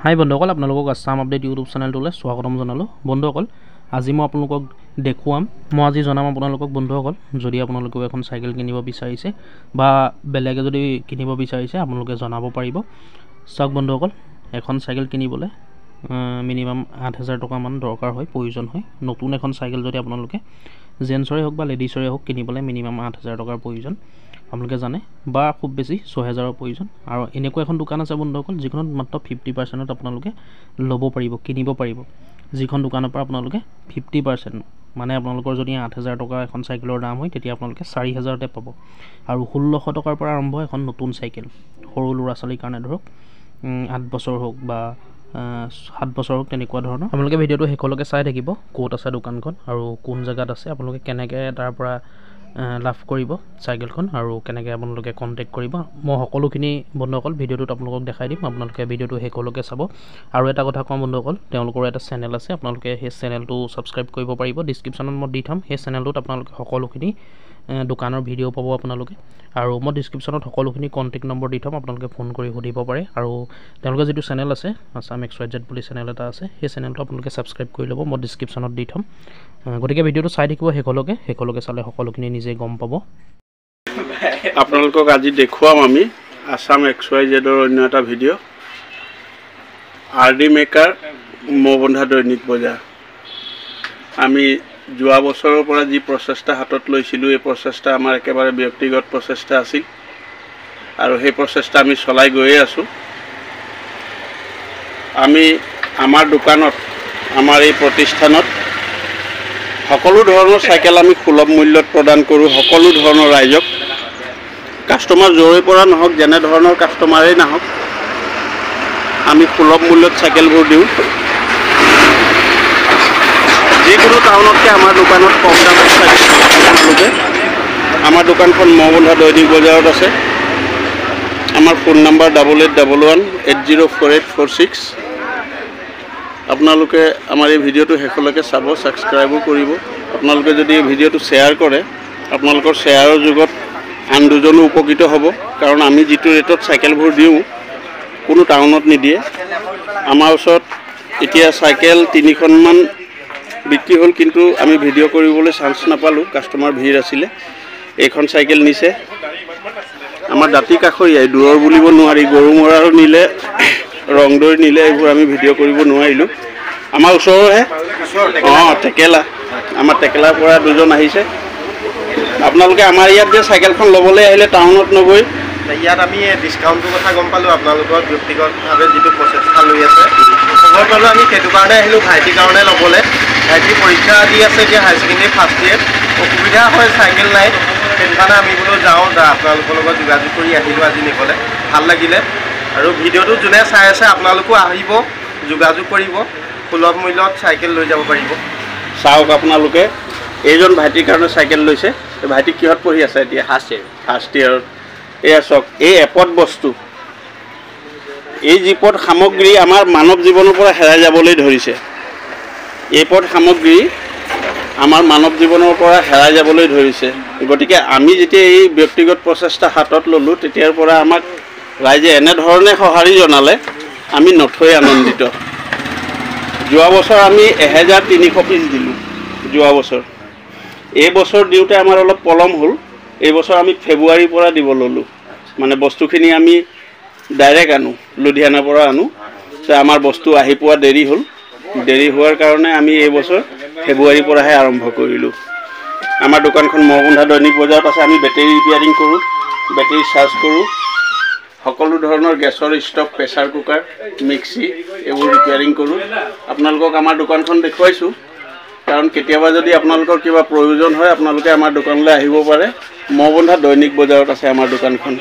হাই বন্ধুসকল, আপোনালোকক Assam update YouTube চেনেলটোলৈ স্বাগতম জনালোঁ। বন্ধুসকল, আজি মই আপোনালোকক দেখুৱাম, মই আজি জনাম আপোনালোকক বন্ধুসকল, যদি আপোনালোকেও এখন চাইকেল কিনিব বিচাৰিছে বা বেলেগে যদি কিনিব বিচাৰিছে আপোনালোকে জনাব পাৰিব। চাওক বন্ধুসকল, এখন চাইকেল কিনিবলৈ মিনিমাম 8,000 টকামান দৰকাৰ হয়, প্ৰয়োজন হয়। নতুন এখন চাইকেল যদি আপোনালোকে জেন্টছৰে হওক বা লেডিছৰে হওক কিনিবলৈ মিনিমাম 8,000 টকাৰ প্ৰয়োজন, আপোনালোকে জানে, বা খুব বেছি 6,000ৰ প্ৰয়োজন। আৰু এনেকুৱা এখন দোকান আছে বন্ধুসকল, যিখনত মাত্ৰ 50% আপোনালোকে ল'ব পাৰিব, কিনিব পাৰিব। যিখন দোকানৰ পৰা আপোনালোকে 50%, মানে আপোনালোকৰ যদি 8,000 টকা এখন চাইকেলৰ দাম হয়, তেতিয়া আপোনালোকে 4,000তে পাব। আৰু 1,600 টকাৰ পৰা আৰম্ভ এখন নতুন চাইকেল, সৰু ল'ৰা ছোৱালীৰ কাৰণে ধৰক 8 বছৰ হওক বা 7 বছৰ হওক, তেনেকুৱা ধৰণৰ। আপোনালোকে ভিডিঅ'টো শেষলৈকে চাই থাকিব, ক'ত আছে দোকানখন আৰু কোন জেগাত আছে, আপোনালোকে কেনেকৈ তাৰ পৰা লাভ কৰিব চাইকেলখন আৰু কেনেকৈ আপোনালোকে কণ্টেক্ট কৰিব। মই সকলোখিনি বন্ধুসকল ভিডিঅ'টোত আপোনালোকক দেখাই দিম, আপোনালোকে ভিডিঅ'টো শেষলৈকে চাব। আৰু এটা কথা কওঁ বন্ধুসকল, তেওঁলোকৰ এটা চেনেল আছে, আপোনালোকে সেই চেনেলটো ছাবস্ক্ৰাইব কৰিব পাৰিব। ডিছক্ৰিপশ্যনত মই দি থ'ম, সেই চেনেলটোত আপোনালোকে সকলোখিনি দোকানৰ ভিডিঅ' পাব আপোনালোকে। আৰু মই ডিছক্ৰিপশ্যনত সকলোখিনি কণ্টেক্ট নম্বৰ দি থ'ম, আপোনালোকে ফোন কৰি সুধিব পাৰে। আৰু তেওঁলোকৰ যিটো চেনেল আছে, আছাম XYZ বুলি চেনেল এটা আছে, সেই চেনেলটো আপোনালোকে ছাবস্ক্ৰাইব কৰি ল'ব, মই ডিছক্ৰিপশ্যনত দি থ'ম। গতিকে ভিডিঅ'টো চাই থাকিব শেষলৈকে চালে সকলোখিনি নিজে গম পাব। আপোনালোকক আজি দেখুৱাম আমি আছাম XYZ অন্য এটা ভিডিঅ', RD মেকাৰ মৌবন্ধা দৈনিক বজাৰ। আমি যোৱা বছৰৰ পৰা যি প্ৰচেষ্টা হাতত লৈছিলোঁ, এই প্ৰচেষ্টা আমাৰ একেবাৰে ব্যক্তিগত প্ৰচেষ্টা আছিল আৰু সেই প্ৰচেষ্টা আমি চলাই গৈয়ে আছোঁ। আমি আমাৰ দোকানত, আমাৰ এই প্ৰতিষ্ঠানত সকলো ধৰণৰ চাইকেল আমি সুলভ মূল্যত প্ৰদান কৰোঁ। সকলো ধৰণৰ ৰাইজক, কাষ্টমাৰ য'ৰে পৰা নহওক, যেনে ধৰণৰ কাষ্টমাৰেই নাহক, আমি সুলভ মূল্যত চাইকেলবোৰ দিওঁ। যিকোনো টাউনতকৈ আমাৰ দোকানত কম দামত চাইকেল আপোনালোকে। আমাৰ দোকানখন মৌবন্ধা দৈনিক বজাৰত আছে। আমাৰ ফোন নম্বৰ 8811804846। আপোনালোকে আমাৰ এই ভিডিঅ'টো শেষলৈকে চাব, ছাবস্ক্ৰাইবো কৰিব। আপোনালোকে যদি এই ভিডিঅ'টো শ্বেয়াৰ কৰে, আপোনালোকৰ শ্বেয়াৰৰ যুগত আন দুজনো উপকৃত হ'ব। কাৰণ আমি যিটো ৰেটত চাইকেলবোৰ দিওঁ, কোনো টাউনত নিদিয়ে। আমাৰ ওচৰত এতিয়া চাইকেল 3খনমান বিক্ৰী হ'ল, কিন্তু আমি ভিডিঅ' কৰিবলৈ চান্স নাপালোঁ, কাষ্টমাৰ ভিৰ আছিলে। এইখন চাইকেল নিছে আমাৰ দাঁতি কাষৰীয়াই, দূৰৰ বুলিব নোৱাৰি। গৰুমৰাৰো নিলে, ৰংদৈ নিলে, এইবোৰ আমি ভিডিঅ' কৰিব নোৱাৰিলোঁ। আমাৰ ওচৰৰহে, টেকেলা, আমাৰ টেকেলাৰ পৰা দুজন আহিছে। আপোনালোকে আমাৰ ইয়াত যে চাইকেলখন ল'বলৈ আহিলে টাউনত নগৈ, ইয়াত আমি ডিছকাউণ্টৰ কথা গম পালোঁ। আপোনালোকৰ ব্যক্তিগতভাৱে যিটো প্ৰচেষ্টা লৈ আছে, খবৰ পালোঁ আমি, সেইটো কাৰণে আহিলোঁ ভাইটিৰ কাৰণে ল'বলৈ। ভাইটি পৰীক্ষা দি আছে এতিয়া, হায়াৰ ছেকেণ্ডেৰী ফাৰ্ষ্ট ইয়েৰ, অসুবিধা হয়, চাইকেল নাই। সেইটো কাৰণে আমি বোলো যাওঁ, আপোনালোকৰ লগত যোগাযোগ কৰি আহিলোঁ আজি নিবলৈ। ভাল লাগিলে। আৰু ভিডিঅ'টো যোনে চাই আছে আপোনালোকো আহিব, যোগাযোগ কৰিব, সুলভ মূল্যত চাইকেল লৈ যাব পাৰিব। চাওক আপোনালোকে, এইজন ভাইটিৰ কাৰণে চাইকেল লৈছে। ভাইটি কিহত পঢ়ি আছে এতিয়া? ফাৰ্ষ্ট ইয়েৰত। এয়া চাওক, এই এপদ বস্তু, এই যিপদ সামগ্ৰী আমাৰ মানৱ জীৱনৰ পৰা হেৰাই যাবলৈ ধৰিছে। এইপদ সামগ্ৰী আমাৰ মানৱ জীৱনৰ পৰা হেৰাই যাবলৈ ধৰিছে। গতিকে আমি যেতিয়া এই ব্যক্তিগত প্ৰচেষ্টা হাতত ল'লোঁ, তেতিয়াৰ পৰা আমাক ৰাইজে এনেধৰণে সঁহাৰি জনালে, আমি নথৈ আনন্দিত। যোৱা বছৰ আমি 1,300 পিচ দিলোঁ। যোৱা বছৰ, এই বছৰ দিওঁতে আমাৰ অলপ পলম হ'ল। এই বছৰ আমি ফেব্ৰুৱাৰীৰ পৰা দিব ল'লোঁ। মানে বস্তুখিনি আমি ডাইৰেক্ট আনো, লুধিয়ানাৰ পৰা আনো। আমাৰ বস্তু আহি পোৱা দেৰি হ'ল। দেৰি হোৱাৰ কাৰণে আমি এই বছৰ ফেব্ৰুৱাৰীৰ পৰাহে আৰম্ভ কৰিলোঁ। আমাৰ দোকানখন মৌবন্ধা দৈনিক বজাৰত আছে। আমি বেটেৰী ৰিপেয়াৰিং কৰোঁ, বেটেৰী চাৰ্জ কৰোঁ, সকলো ধৰণৰ গেছৰ ষ্টভ, প্ৰেছাৰ কুকাৰ, মিক্সি, এইবোৰ ৰিপেয়াৰিং কৰোঁ। আপোনালোকক আমাৰ দোকানখন দেখুৱাইছোঁ, কাৰণ কেতিয়াবা যদি আপোনালোকৰ কিবা প্ৰয়োজন হয়, আপোনালোকে আমাৰ দোকানলৈ আহিব পাৰে। মৌবন্ধা দৈনিক বজাৰত আছে আমাৰ দোকানখন।